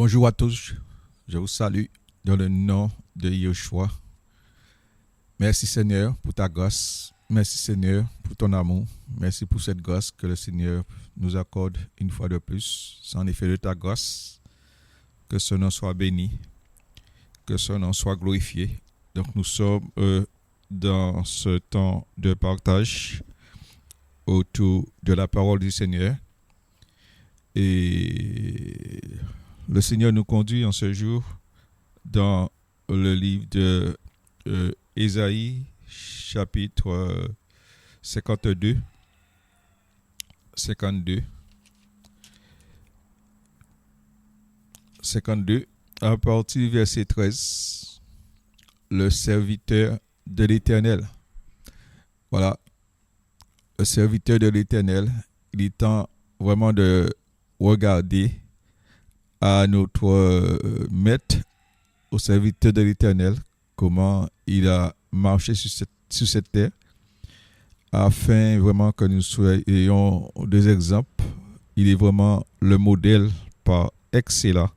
Bonjour à tous, je vous salue dans le nom de Yeshua. Merci Seigneur pour ta grâce, merci Seigneur pour ton amour, merci pour cette grâce que le Seigneur nous accorde une fois de plus. C'est en effet de ta grâce que son nom soit béni, que son nom soit glorifié. Donc nous sommes dans ce temps de partage autour de la parole du Seigneur. Et le Seigneur nous conduit en ce jour dans le livre de Ésaïe, chapitre 52, à partir du verset 13, le serviteur de l'Éternel. Voilà, le serviteur de l'Éternel, il est temps vraiment de regarder à notre maître, au serviteur de l'Éternel, comment il a marché sur cette terre, afin vraiment que nous soyons des exemples. Il est vraiment le modèle par excellence.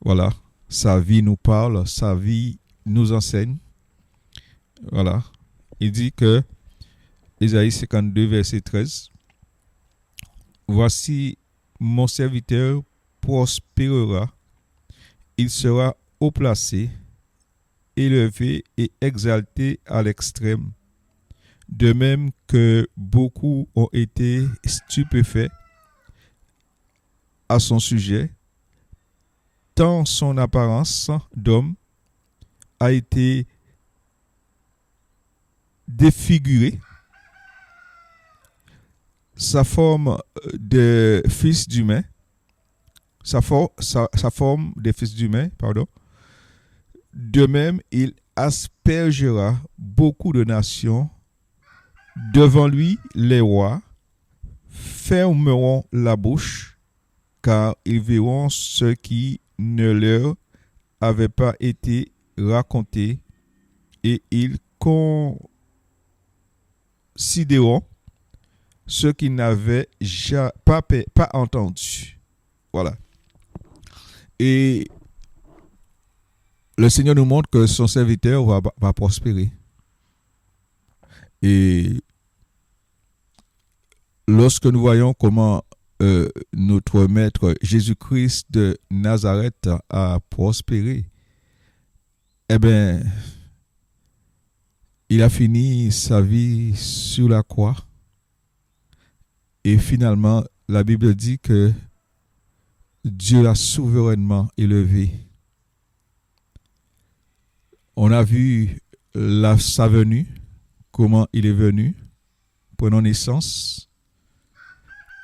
Voilà, sa vie nous parle, sa vie nous enseigne. Voilà, il dit que, Ésaïe 52, verset 13, « Voici mon serviteur prospérera, il sera haut placé, élevé et exalté à l'extrême, de même que beaucoup ont été stupéfaits à son sujet, tant son apparence d'homme a été défigurée, sa forme de fils d'humain, sa forme de fils d'humain, pardon. De même, il aspergera beaucoup de nations. Devant lui, les rois fermeront la bouche, car ils verront ce qui ne leur avait pas été raconté, et ils considéreront ce qu'ils n'avaient pas entendu. Voilà. Et le Seigneur nous montre que son serviteur va prospérer. Et lorsque nous voyons comment notre Maître Jésus-Christ de Nazareth a prospéré, eh bien, il a fini sa vie sur la croix. Et finalement, la Bible dit que Dieu l'a souverainement élevé. On a vu sa venue, comment il est venu, prenant naissance.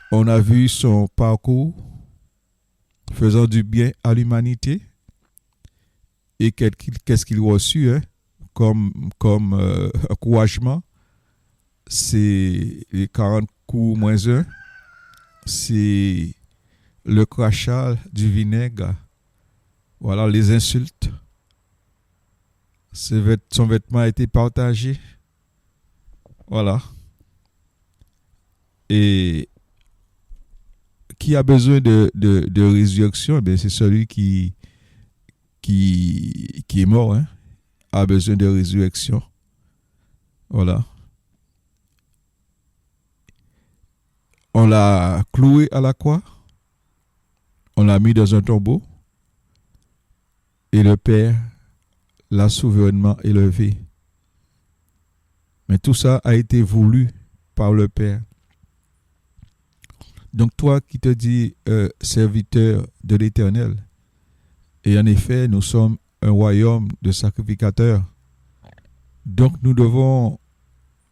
On a vu son parcours, faisant du bien à l'humanité. Et qu'est-ce qu'il a reçu comme encouragement? C'est les 40 coups moins 1. C'est le crachat du vinaigre. Voilà, les insultes. Son vêtement a été partagé. Voilà. Et qui a besoin de résurrection? Eh c'est celui qui est mort, a besoin de résurrection. Voilà. On l'a cloué à la croix. On l'a mis dans un tombeau. Et le Père l'a souverainement élevé. Mais tout ça a été voulu par le Père. Donc toi qui te dis serviteur de l'Éternel, et en effet nous sommes un royaume de sacrificateurs, donc nous devons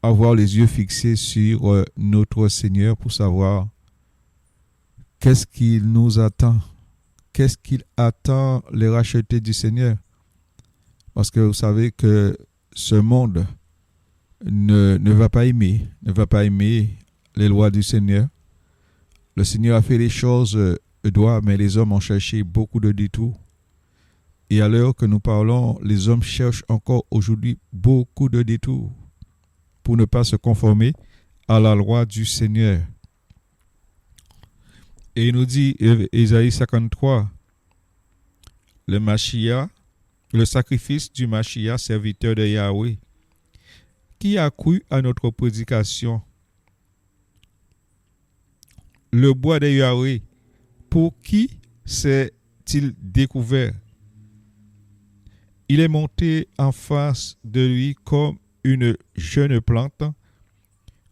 avoir les yeux fixés sur notre Seigneur pour savoir qu'est-ce qu'il nous attend, qu'est-ce qu'il attend les rachetés du Seigneur. Parce que vous savez que ce monde ne va pas aimer les lois du Seigneur. Le Seigneur a fait les choses droit, mais les hommes ont cherché beaucoup de détours. Et à l'heure que nous parlons, les hommes cherchent encore aujourd'hui beaucoup de détours pour ne pas se conformer à la loi du Seigneur. Et il nous dit, Ésaïe 53, le Mashiach, le sacrifice du Mashiach, serviteur de Yahweh. Qui a cru à notre prédication? Le bois de Yahweh, pour qui s'est-il découvert? Il est monté en face de lui comme une jeune plante,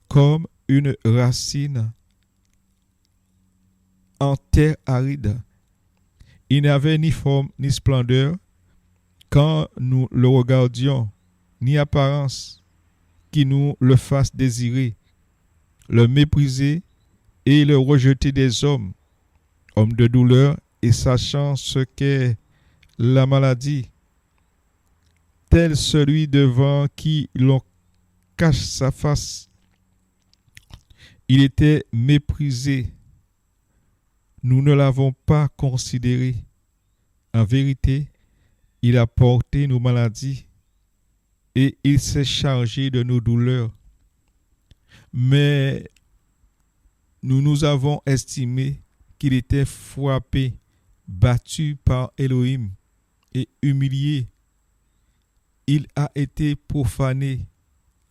comme une racine en terre aride. Il n'avait ni forme ni splendeur quand nous le regardions, ni apparence qui nous le fasse désirer, le mépriser et le rejeter des hommes, homme de douleur et sachant ce qu'est la maladie, tel celui devant qui l'on cache sa face. Il était méprisé. Nous ne l'avons pas considéré. En vérité, il a porté nos maladies et il s'est chargé de nos douleurs. Mais nous avons estimé qu'il était frappé, battu par Elohim et humilié. Il a été profané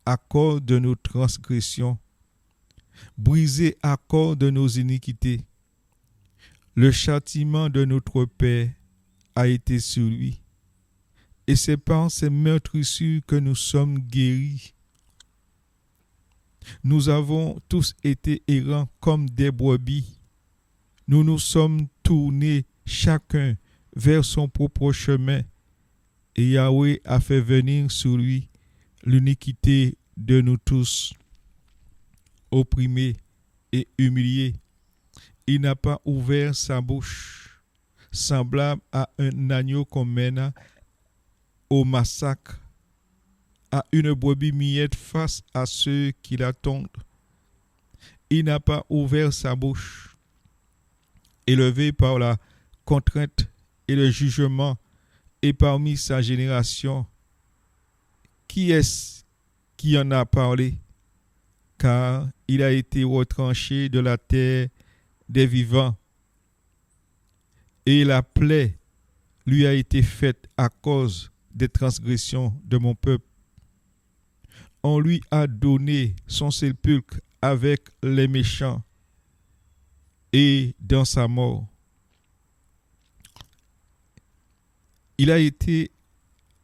à cause de nos transgressions, brisé à cause de nos iniquités. Le châtiment de notre paix a été sur lui, et c'est par ses meurtrissures que nous sommes guéris. Nous avons tous été errants comme des brebis. Nous nous sommes tournés chacun vers son propre chemin, et Yahweh a fait venir sur lui l'iniquité de nous tous. Opprimés et humiliés, il n'a pas ouvert sa bouche, semblable à un agneau qu'on mène au massacre, à une brebis muette face à ceux qui l'attendent. Il n'a pas ouvert sa bouche. Élevé par la contrainte et le jugement, et parmi sa génération, qui est-ce qui en a parlé? Car il a été retranché de la terre des vivants, et la plaie lui a été faite à cause des transgressions de mon peuple. On lui a donné son sépulcre avec les méchants, et dans sa mort, il a été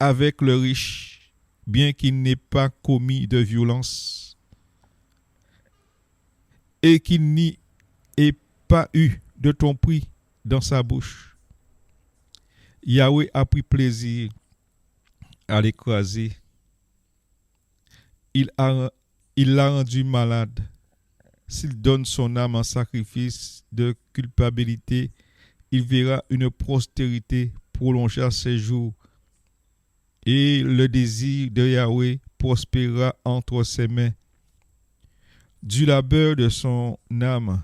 avec le riche, bien qu'il n'ait pas commis de violence, et qu'il n'y ait pas eu de tromperie dans sa bouche. Yahweh a pris plaisir à l'écraser. Il l'a rendu malade. S'il donne son âme en sacrifice de culpabilité, il verra une postérité prolonger ses jours, et le désir de Yahweh prospérera entre ses mains. Du labeur de son âme,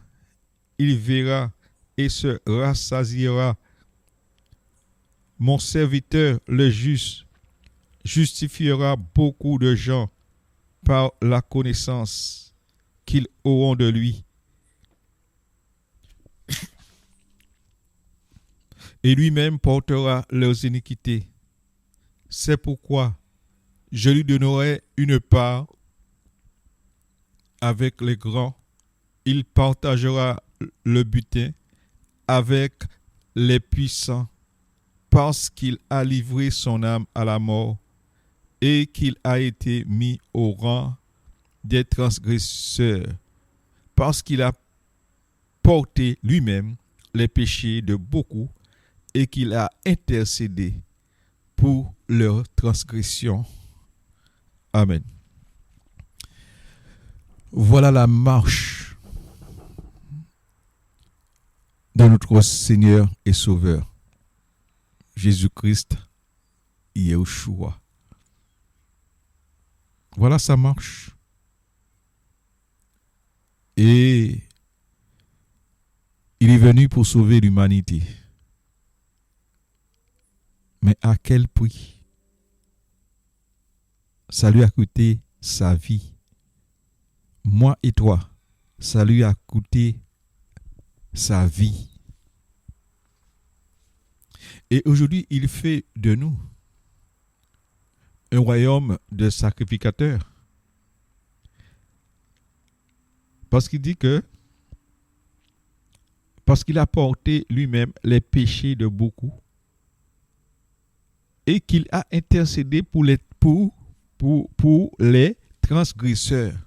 il verra et se rassasiera. Mon serviteur, le juste, justifiera beaucoup de gens par la connaissance qu'ils auront de lui. Et lui-même portera leurs iniquités. C'est pourquoi je lui donnerai une part avec les grands. Il partagera le butin avec les puissants, parce qu'il a livré son âme à la mort et qu'il a été mis au rang des transgresseurs, parce qu'il a porté lui-même les péchés de beaucoup et qu'il a intercédé pour leur transgression. Amen. Voilà la marche de notre Seigneur et Sauveur, Jésus-Christ, Yeshua. Voilà sa marche. Et il est venu pour sauver l'humanité. Mais à quel prix? Ça lui a coûté sa vie. Moi et toi, ça lui a coûté sa vie. Et aujourd'hui, il fait de nous un royaume de sacrificateurs. Parce qu'il dit que, parce qu'il a porté lui-même les péchés de beaucoup et qu'il a intercédé pour les transgresseurs.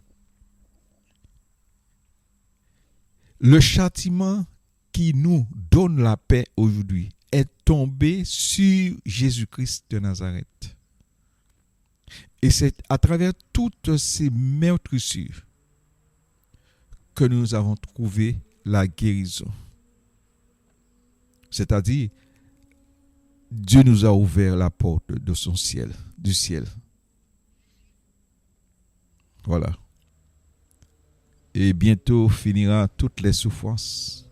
Le châtiment qui nous donne la paix aujourd'hui est tombé sur Jésus-Christ de Nazareth. Et c'est à travers toutes ces meurtrissures que nous avons trouvé la guérison. C'est-à-dire, Dieu nous a ouvert la porte de son ciel, du ciel. Voilà. Et bientôt finira toutes les souffrances.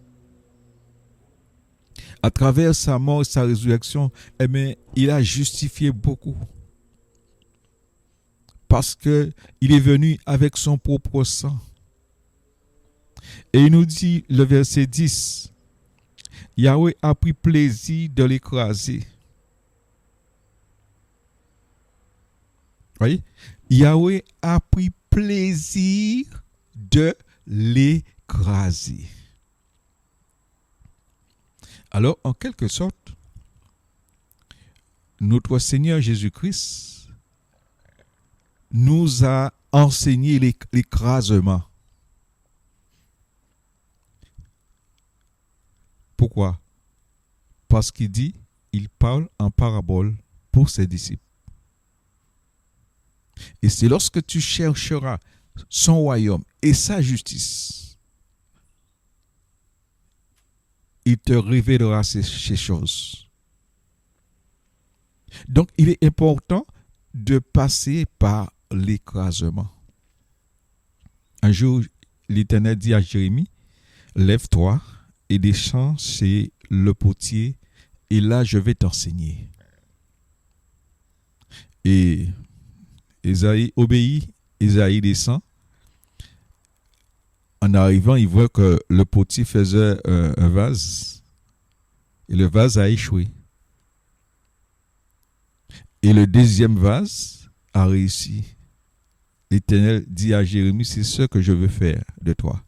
À travers sa mort et sa résurrection, eh bien, il a justifié beaucoup. Parce que il est venu avec son propre sang. Et il nous dit, le verset 10, Yahweh a pris plaisir de l'écraser. Voyez? Yahweh a pris plaisir de l'écraser. Alors, en quelque sorte, notre Seigneur Jésus-Christ nous a enseigné l'écrasement. Pourquoi? Parce qu'il dit, il parle en parabole pour ses disciples. Et c'est lorsque tu chercheras son royaume et sa justice, il te révélera ces choses. Donc, il est important de passer par l'écrasement. Un jour, l'Éternel dit à Jérémie, lève-toi et descends chez le potier, et là je vais t'enseigner. Et Ésaïe obéit, Ésaïe descend. En arrivant, il voit que le potier faisait un vase, et le vase a échoué. Et le deuxième vase a réussi. L'Éternel dit à Jérémie, c'est ce que je veux faire de toi.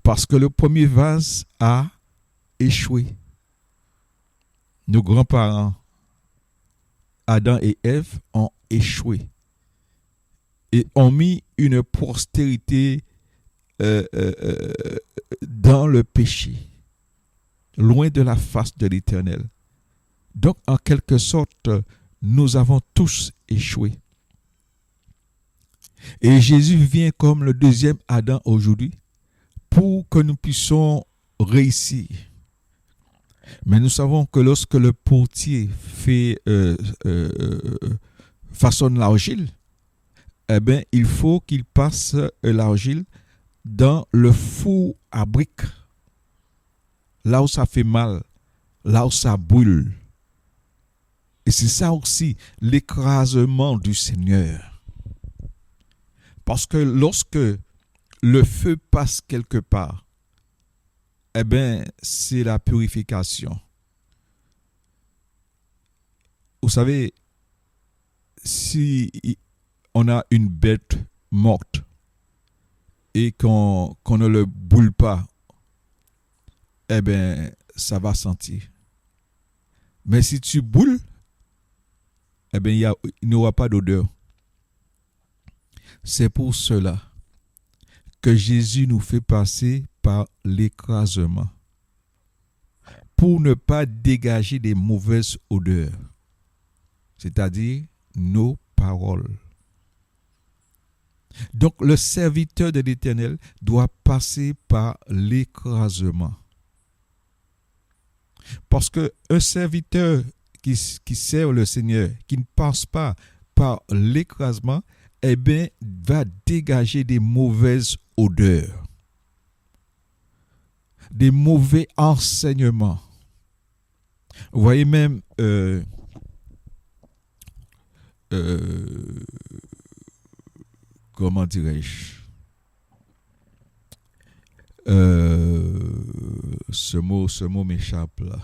Parce que le premier vase a échoué. Nos grands-parents, Adam et Ève, ont échoué. Et ont mis une postérité dans le péché, loin de la face de l'Éternel. Donc, en quelque sorte, nous avons tous échoué. Et Jésus vient comme le deuxième Adam aujourd'hui pour que nous puissions réussir. Mais nous savons que lorsque le potier façonne l'argile, eh bien, il faut qu'il passe l'argile dans le four à briques, là où ça fait mal, là où ça brûle. Et c'est ça aussi l'écrasement du Seigneur. Parce que lorsque le feu passe quelque part, eh bien, c'est la purification. Vous savez, si on a une bête morte et qu'on ne le brûle pas, eh bien, ça va sentir. Mais si tu brûles, eh bien, il n'y aura pas d'odeur. C'est pour cela que Jésus nous fait passer par l'écrasement pour ne pas dégager des mauvaises odeurs, c'est-à-dire nos paroles. Donc, le serviteur de l'Éternel doit passer par l'écrasement. Parce qu'un serviteur qui sert le Seigneur, qui ne passe pas par l'écrasement, eh bien, va dégager des mauvaises odeurs, des mauvais enseignements. Vous voyez même comment dirais-je, ce mot m'échappe là.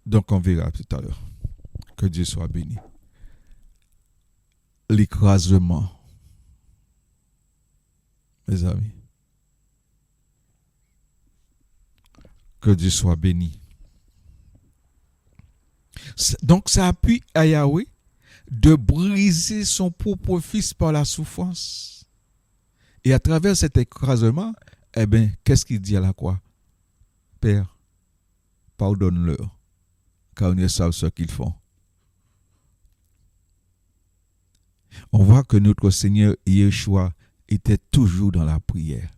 Donc on verra tout à l'heure. Que Dieu soit béni. L'écrasement, mes amis. Que Dieu soit béni. Donc ça appuie à Yahweh de briser son propre fils par la souffrance. Et à travers cet écrasement, eh bien, qu'est-ce qu'il dit à la croix? Père, pardonne-leur, car ils ne savent ce qu'ils font. On voit que notre Seigneur Yeshua était toujours dans la prière.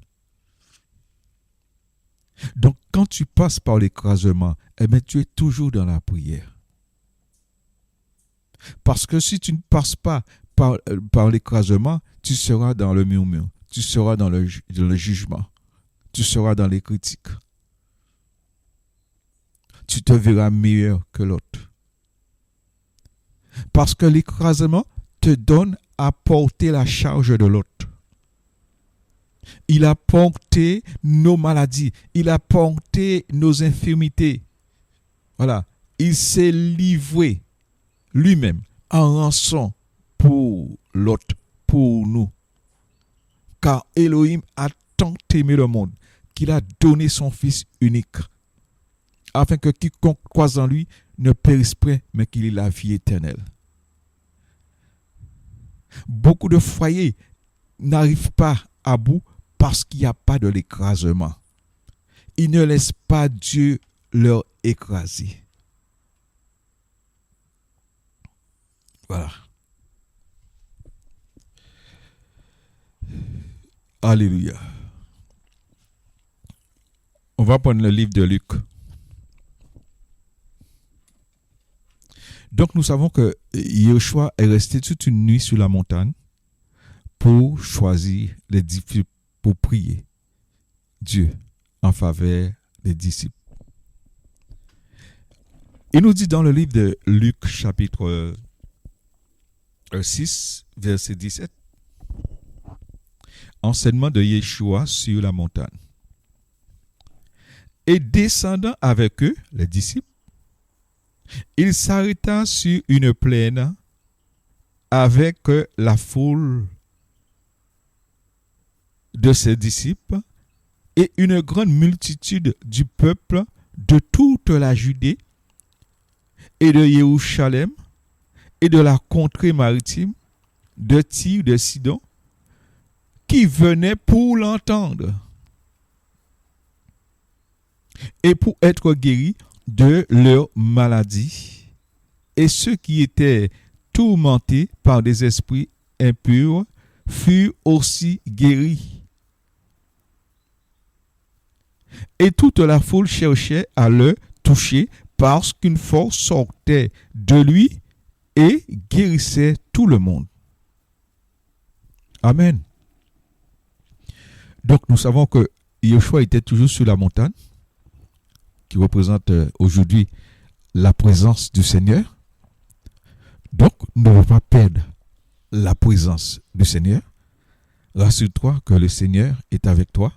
Donc, quand tu passes par l'écrasement, eh bien, tu es toujours dans la prière. Parce que si tu ne passes pas par l'écrasement, tu seras dans le murmure, tu seras dans le jugement, tu seras dans les critiques. Tu te verras meilleur que l'autre. Parce que l'écrasement te donne à porter la charge de l'autre. Il a porté nos maladies, il a porté nos infirmités. Voilà, il s'est livré lui-même en rançon pour l'autre, pour nous. Car Elohim a tant aimé le monde qu'il a donné son Fils unique, afin que quiconque croise en lui ne périsse point, mais qu'il ait la vie éternelle. Beaucoup de foyers n'arrivent pas à bout parce qu'il n'y a pas de l'écrasement. Ils ne laissent pas Dieu leur écraser. Voilà. Alléluia. On va prendre le livre de Luc. Donc nous savons que Yeshua est resté toute une nuit sur la montagne pour choisir les disciples, pour prier Dieu en faveur des disciples. Il nous dit dans le livre de Luc chapitre 6, verset 17, enseignement de Yeshua sur la montagne. Et descendant avec eux, les disciples, il s'arrêta sur une plaine avec la foule de ses disciples et une grande multitude du peuple de toute la Judée et de Jérusalem et de la contrée maritime, de Tyr, de Sidon, qui venaient pour l'entendre et pour être guéris de leur maladie. Et ceux qui étaient tourmentés par des esprits impurs furent aussi guéris. Et toute la foule cherchait à le toucher parce qu'une force sortait de lui et guérissait tout le monde. Amen. Donc nous savons que Yeshua était toujours sur la montagne, qui représente aujourd'hui la présence du Seigneur. Donc nous ne devons pas perdre la présence du Seigneur. Rassure-toi que le Seigneur est avec toi.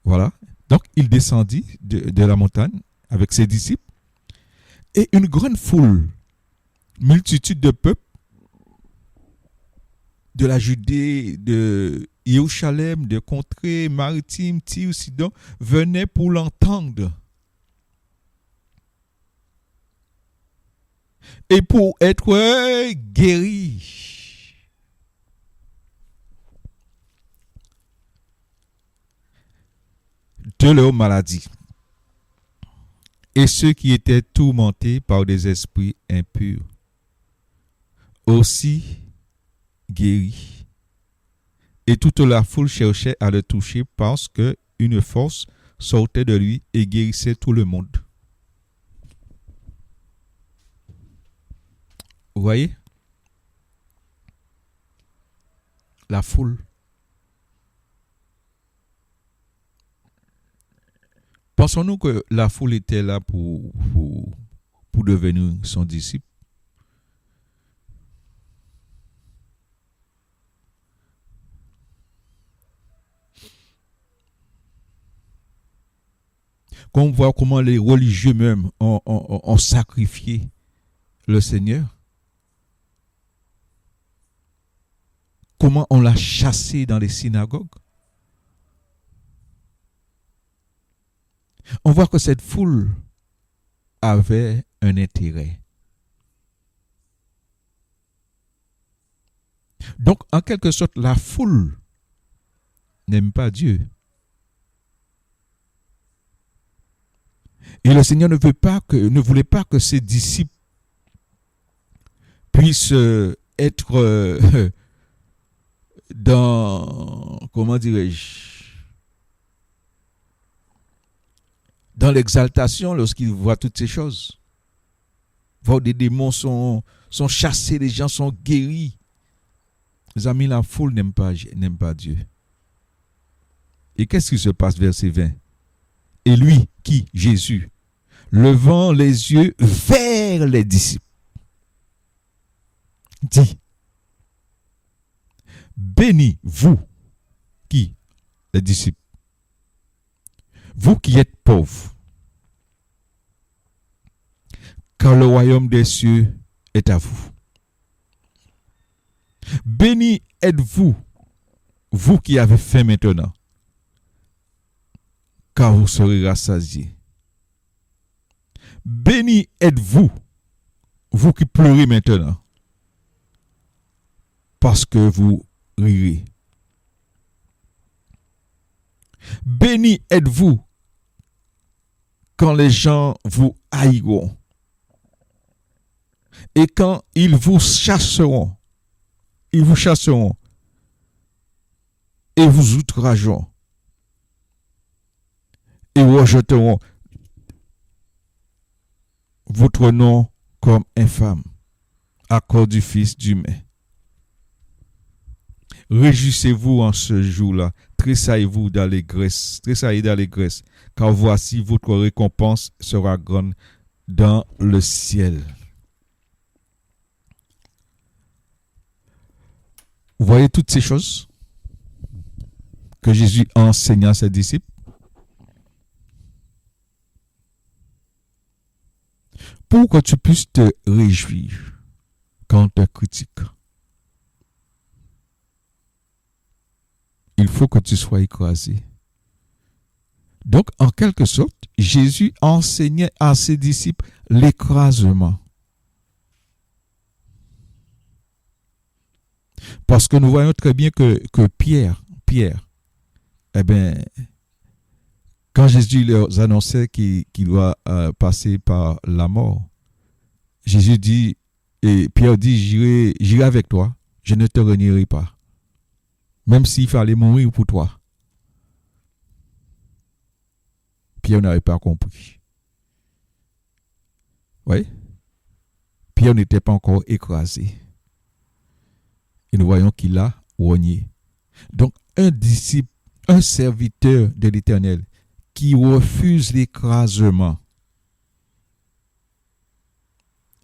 Voilà. Donc il descendit de la montagne avec ses disciples et une grande foule, multitude de peuple de la Judée, de Jérusalem, de contrées maritimes, Tyr, Sidon, venaient pour l'entendre et pour être guéris. De leur maladie. Et ceux qui étaient tourmentés par des esprits impurs aussi guéris. Et toute la foule cherchait à le toucher parce que une force sortait de lui et guérissait tout le monde. Vous voyez? La foule. Pensons-nous que la foule était là pour devenir son disciple? Qu'on voit comment les religieux même ont sacrifié le Seigneur. Comment on l'a chassé dans les synagogues. On voit que cette foule avait un intérêt. Donc, en quelque sorte, la foule n'aime pas Dieu. Et le Seigneur ne voulait pas que ses disciples puissent être dans, comment dirais-je, dans l'exaltation lorsqu'ils voient toutes ces choses. Voir des démons sont chassés, les gens sont guéris. Les amis, la foule n'aime pas Dieu. Et qu'est-ce qui se passe, verset 20? Et lui, qui? Jésus, levant les yeux vers les disciples, dit, bénis vous, qui? Les disciples, vous qui êtes pauvres, car le royaume des cieux est à vous. Bénis êtes-vous, vous qui avez faim maintenant, car vous serez rassasiés. Bénis êtes-vous, vous qui pleurez maintenant, parce que vous rirez. Bénis êtes-vous quand les gens vous haïront et quand ils vous chasseront et vous outrageront et rejetteront votre nom comme infâme à cause du Fils d'humain. Réjouissez-vous en ce jour-là, tressaillez dans l'allégresse, car voici votre récompense sera grande dans le ciel. Vous voyez toutes ces choses que Jésus enseigne à ses disciples. Pour que tu puisses te réjouir quand on te critique, il faut que tu sois écrasé. Donc, en quelque sorte, Jésus enseignait à ses disciples l'écrasement. Parce que nous voyons très bien que Pierre, eh bien, quand Jésus leur annonçait qu'il doit passer par la mort, Jésus dit, et Pierre dit, j'irai avec toi, je ne te renierai pas. Même s'il fallait mourir pour toi. Pierre n'avait pas compris. Oui. Pierre n'était pas encore écrasé. Et nous voyons qu'il a renié. Donc, un disciple, un serviteur de l'Éternel qui refuse l'écrasement,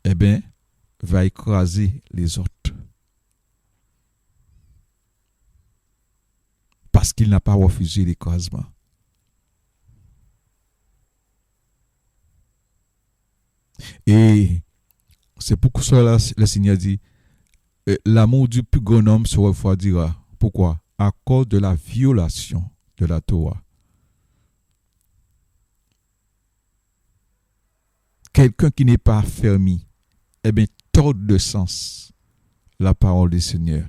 eh bien, va écraser les autres. Parce qu'il n'a pas refusé l'écrasement. Et c'est pour cela que le Seigneur dit, l'amour du plus grand homme se refroidira. Pourquoi? À cause de la violation de la Torah. Quelqu'un qui n'est pas affermi, eh bien, tord de sens la parole du Seigneur.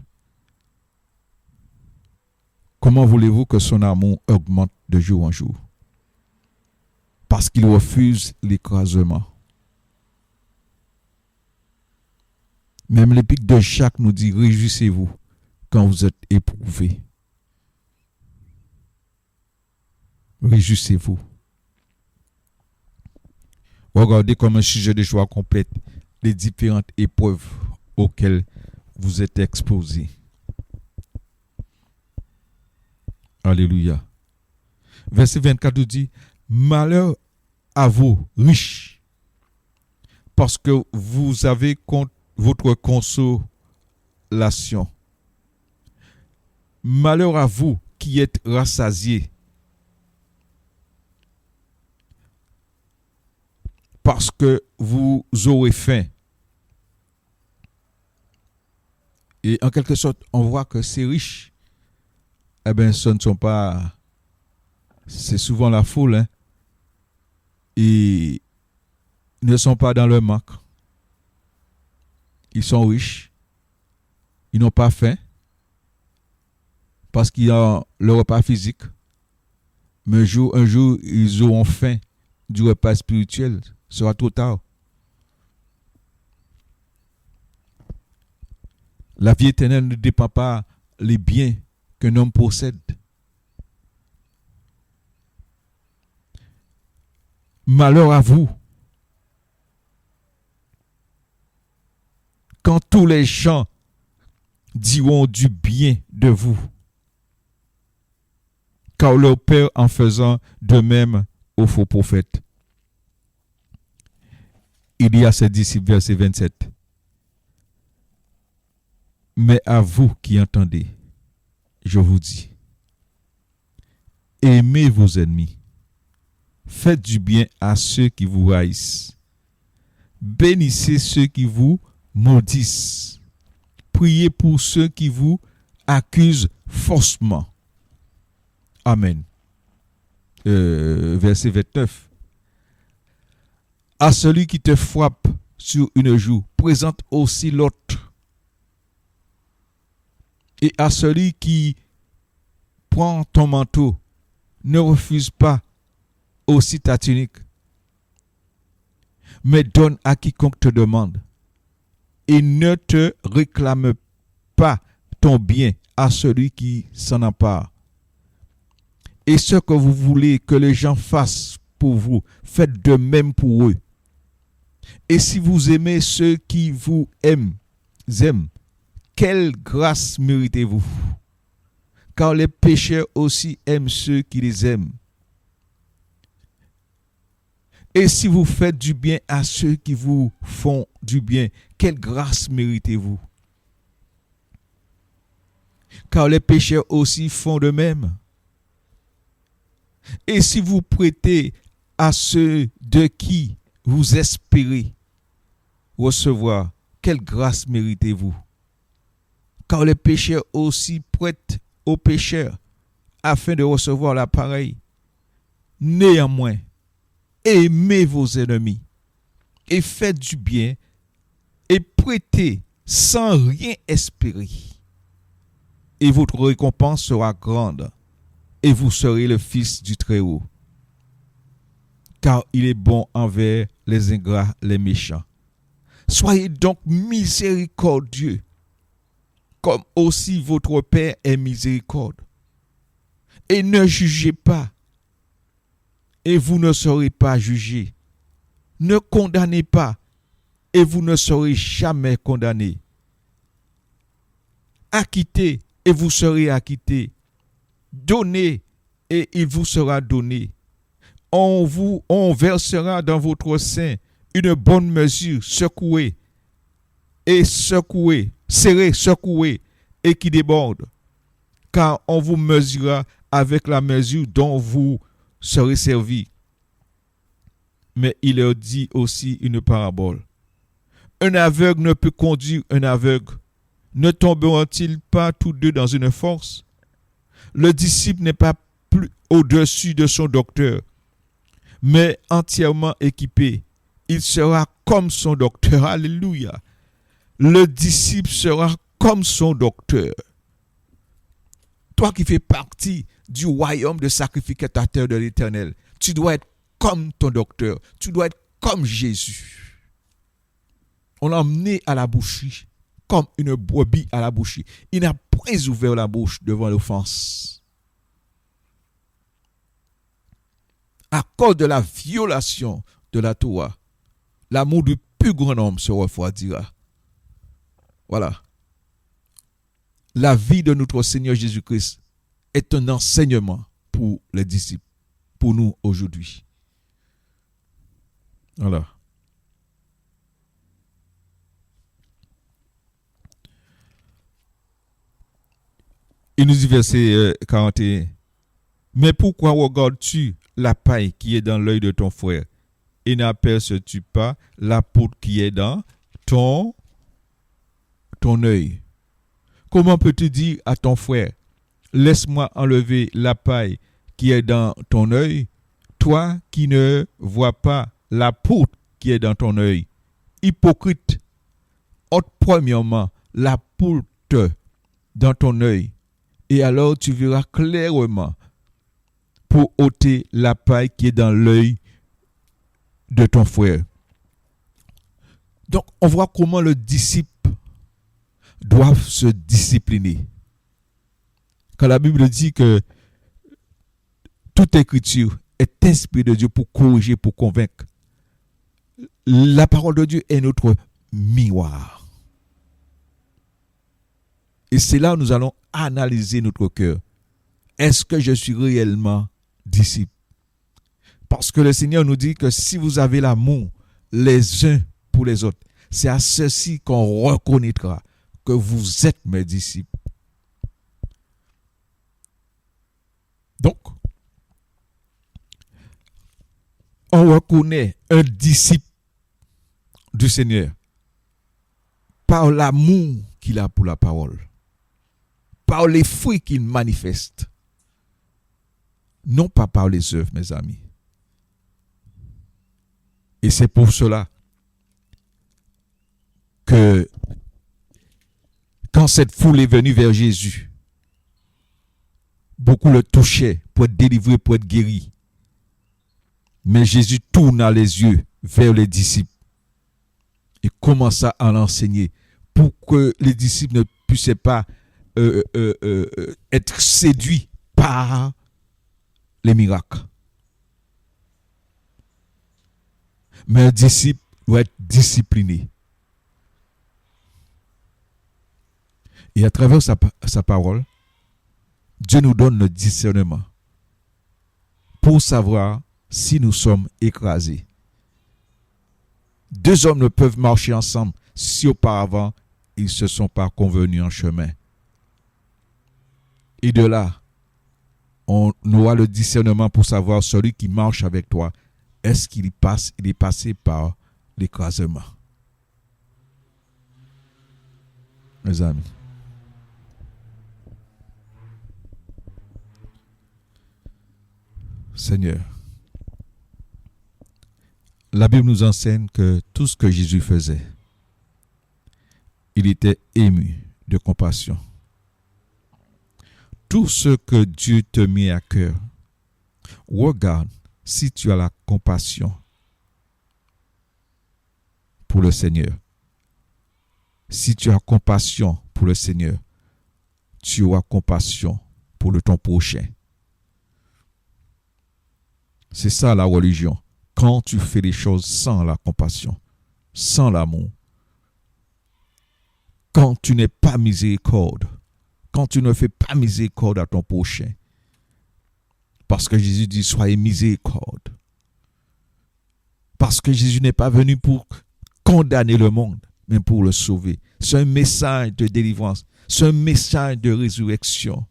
Comment voulez-vous que son amour augmente de jour en jour? Parce qu'il refuse l'écrasement. Même l'épître de Jacques nous dit, réjouissez-vous quand vous êtes éprouvés. Réjouissez-vous. Regardez comme un sujet de joie complète les différentes épreuves auxquelles vous êtes exposés. Alléluia. Verset 24 nous dit, malheur à vous, riches, parce que vous avez votre consolation. Malheur à vous qui êtes rassasiés, parce que vous aurez faim. Et en quelque sorte, on voit que ces riches, eh bien, ce ne sont pas... C'est souvent la foule, hein. Et ils ne sont pas dans le manque. Ils sont riches. Ils n'ont pas faim. Parce qu'ils ont le repas physique. Mais un jour, ils auront faim du repas spirituel. Ce sera trop tard. La vie éternelle ne dépend pas des biens qu'un homme possède. Malheur à vous quand tous les gens diront du bien de vous, car leur père en faisant de même aux faux prophètes. Il y a ses disciples, verset 27. Mais à vous qui entendez, je vous dis, aimez vos ennemis, faites du bien à ceux qui vous haïssent, bénissez ceux qui vous maudissent, priez pour ceux qui vous accusent faussement. Amen. Verset 29. À celui qui te frappe sur une joue, présente aussi l'autre. Et à celui qui prend ton manteau, ne refuse pas aussi ta tunique, mais donne à quiconque te demande. Et ne te réclame pas ton bien à celui qui s'en empare. Et ce que vous voulez que les gens fassent pour vous, faites de même pour eux. Et si vous aimez ceux qui vous aiment, quelle grâce méritez-vous? Car les pécheurs aussi aiment ceux qui les aiment. Et si vous faites du bien à ceux qui vous font du bien, quelle grâce méritez-vous? Car les pécheurs aussi font de même. Et si vous prêtez à ceux de qui vous espérez recevoir, quelle grâce méritez-vous? Car les pécheurs aussi prêtent aux pécheurs afin de recevoir la pareille. Néanmoins, aimez vos ennemis et faites du bien et prêtez sans rien espérer. Et votre récompense sera grande et vous serez le fils du Très-Haut. Car il est bon envers les ingrats, les méchants. Soyez donc miséricordieux, comme aussi votre Père est miséricorde. Et ne jugez pas, et vous ne serez pas jugés. Ne condamnez pas, et vous ne serez jamais condamnés. Acquittez, et vous serez acquittés. Donnez, et il vous sera donné. On versera dans votre sein une bonne mesure, secouée, serrée, secouée, et qui déborde. Car on vous mesurera avec la mesure dont vous serez servis. Mais il leur dit aussi une parabole. Un aveugle ne peut conduire un aveugle. Ne tomberont-ils pas tous deux dans une force? Le disciple n'est pas plus au-dessus de son docteur, mais entièrement équipé. Il sera comme son docteur. Alléluia. Le disciple sera comme son docteur. Toi qui fais partie du royaume de sacrificateur de l'Éternel, tu dois être comme ton docteur. Tu dois être comme Jésus. On l'a emmené à la boucherie, comme une brebis à la boucherie. Il n'a point ouvert la bouche devant l'offense. À cause de la violation de la Torah, l'amour du plus grand homme se refroidira. Voilà. La vie de notre Seigneur Jésus-Christ est un enseignement pour les disciples, pour nous aujourd'hui. Voilà. Il nous dit verset 41. Mais pourquoi regardes-tu la paille qui est dans l'œil de ton frère et n'aperçois-tu pas la poudre qui est dans ton œil? Comment peux-tu dire à ton frère, laisse-moi enlever la paille qui est dans ton œil, toi qui ne vois pas la poudre qui est dans ton œil? Hypocrite, ôte premièrement la poudre dans ton œil, et alors tu verras clairement pour ôter la paille qui est dans l'œil de ton frère. Donc, on voit comment le disciple doit se discipliner. Quand la Bible dit que toute écriture est inspirée de Dieu pour corriger, pour convaincre, la parole de Dieu est notre miroir. Et c'est là où nous allons analyser notre cœur. Est-ce que je suis réellement disciple? Parce que le Seigneur nous dit que si vous avez l'amour les uns pour les autres, c'est à ceci qu'on reconnaîtra que vous êtes mes disciples. Donc, on reconnaît un disciple du Seigneur par l'amour qu'il a pour la parole, par les fruits qu'il manifeste, non pas par les œuvres, mes amis. Et c'est pour cela que quand cette foule est venue vers Jésus, beaucoup le touchaient pour être délivrés, pour être guéris. Mais Jésus tourna les yeux vers les disciples et commença à l'enseigner pour que les disciples ne puissent pas être séduits par les miracles. Mais un disciple doit être discipliné. Et à travers sa parole, Dieu nous donne le discernement pour savoir si nous sommes écrasés. Deux hommes ne peuvent marcher ensemble si auparavant ils ne se sont pas convenus en chemin. Et de là, on aura le discernement pour savoir celui qui marche avec toi, est-ce qu'il est passé par l'écrasement. Mes amis. Seigneur, la Bible nous enseigne que tout ce que Jésus faisait, il était ému de compassion. Tout ce que Dieu te met à cœur, regarde si tu as la compassion pour le Seigneur. Si tu as compassion pour le Seigneur, tu auras compassion pour ton prochain. C'est ça la religion. Quand tu fais les choses sans la compassion, sans l'amour, quand tu n'es pas miséricorde, quand tu ne fais pas miséricorde à ton prochain, parce que Jésus dit soyez miséricorde. Parce que Jésus n'est pas venu pour condamner le monde, mais pour le sauver. C'est un message de délivrance, c'est un message de résurrection.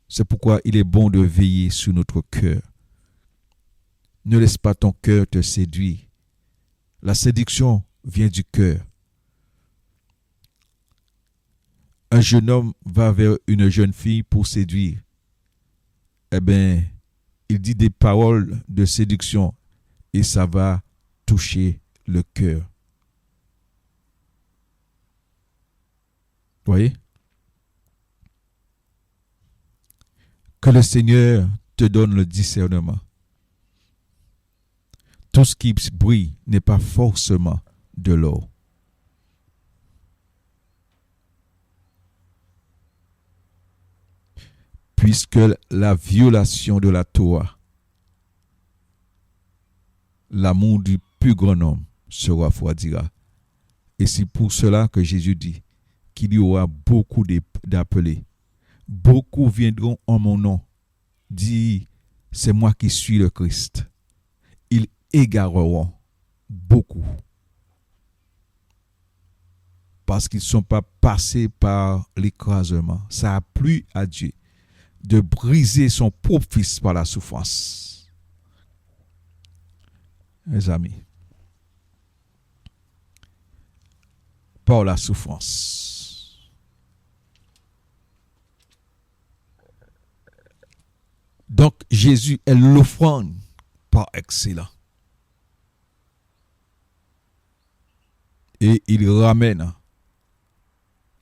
C'est pourquoi il est bon de veiller sur notre cœur. Ne laisse pas ton cœur te séduire. La séduction vient du cœur. Un jeune homme va vers une jeune fille pour séduire. Eh bien, il dit des paroles de séduction et ça va toucher le cœur. Vous voyez? Que le Seigneur te donne le discernement. Tout ce qui brille n'est pas forcément de l'or. Puisque la violation de la Torah, l'amour du plus grand homme se refroidira. Et c'est pour cela que Jésus dit qu'il y aura beaucoup d'appelés. Beaucoup viendront en mon nom, dit c'est moi qui suis le Christ. Ils égareront beaucoup. Parce qu'ils ne sont pas passés par l'écrasement. Ça a plu à Dieu de briser son propre fils par la souffrance. mes amis, par la souffrance. Donc, Jésus est l'offrande par excellence. Et il ramène,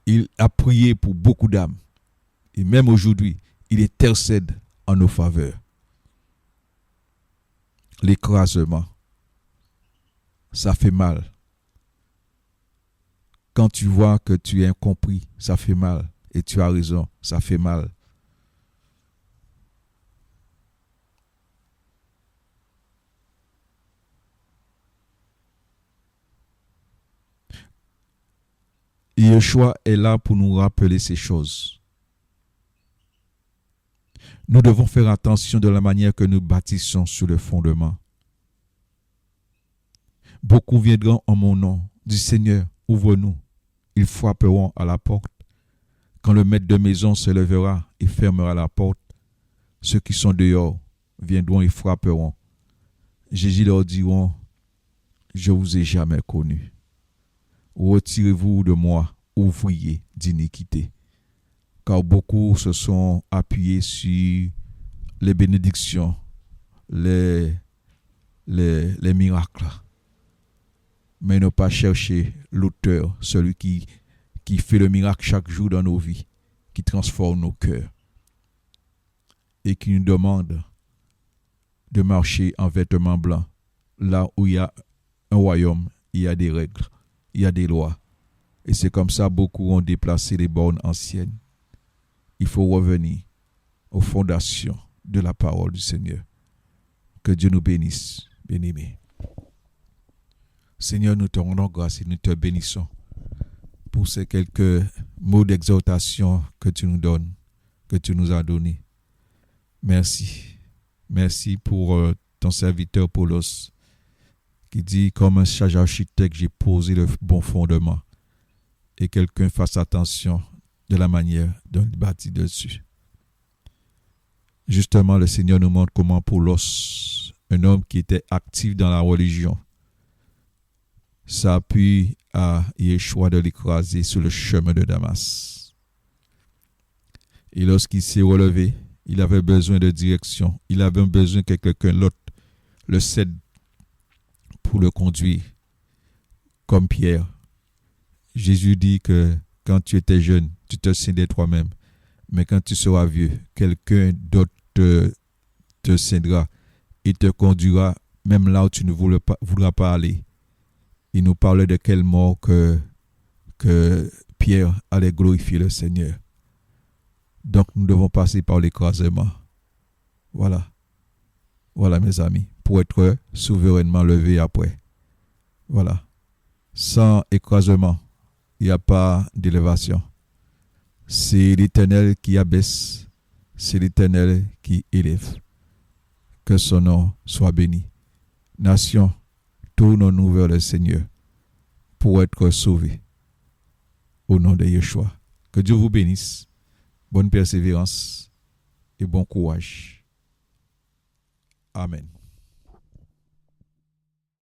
il a prié pour beaucoup d'âmes. Et même aujourd'hui, il intercède en nos faveurs. L'écrasement, ça fait mal. Quand tu vois que tu es incompris, ça fait mal. Et tu as raison, ça fait mal. Yeshua est là pour nous rappeler ces choses. Nous devons faire attention de la manière que nous bâtissons sur le fondement. Beaucoup viendront en mon nom, dit Seigneur, ouvre-nous. Ils frapperont à la porte. Quand le maître de maison se lèvera et fermera la porte, ceux qui sont dehors viendront et frapperont. Jésus leur dira, je ne vous ai jamais connu. Retirez-vous de moi, ouvriers d'iniquité. Car beaucoup se sont appuyés sur les bénédictions, les miracles. Mais ne pas chercher l'auteur, celui qui fait le miracle chaque jour dans nos vies, qui transforme nos cœurs et qui nous demande de marcher en vêtements blancs. Là où il y a un royaume, il y a des règles, il y a des lois. Et c'est comme ça beaucoup ont déplacé les bornes anciennes. Il faut revenir aux fondations de la parole du Seigneur. Que Dieu nous bénisse, bien-aimés. Seigneur, nous te rendons grâce et nous te bénissons pour ces quelques mots d'exhortation que tu nous donnes, que tu nous as donnés. Merci. Merci pour ton serviteur Paulos qui dit, comme un sage architecte, j'ai posé le bon fondement. Et quelqu'un fasse attention de la manière dont il bâtit dessus. Justement, le Seigneur nous montre comment Paulos, un homme qui était actif dans la religion, s'appuie à Yeshua de l'écraser sur le chemin de Damas. Et lorsqu'il s'est relevé, il avait besoin de direction. Il avait besoin que quelqu'un d'autre le cède pour le conduire, comme Pierre. Jésus dit que quand tu étais jeune, tu te scindais toi-même. Mais quand tu seras vieux, quelqu'un d'autre te scindra et te conduira même là où tu ne voudras pas aller. Il nous parlait de quelle mort que Pierre allait glorifier le Seigneur. Donc nous devons passer par l'écrasement. Voilà. Voilà mes amis. Pour être souverainement levé après. Voilà. Sans écrasement, il n'y a pas d'élévation. C'est l'Éternel qui abaisse. C'est l'Éternel qui élève. Que son nom soit béni. Nation, tournons-nous vers le Seigneur pour être sauvés. Au nom de Yeshua. Que Dieu vous bénisse. Bonne persévérance et bon courage. Amen.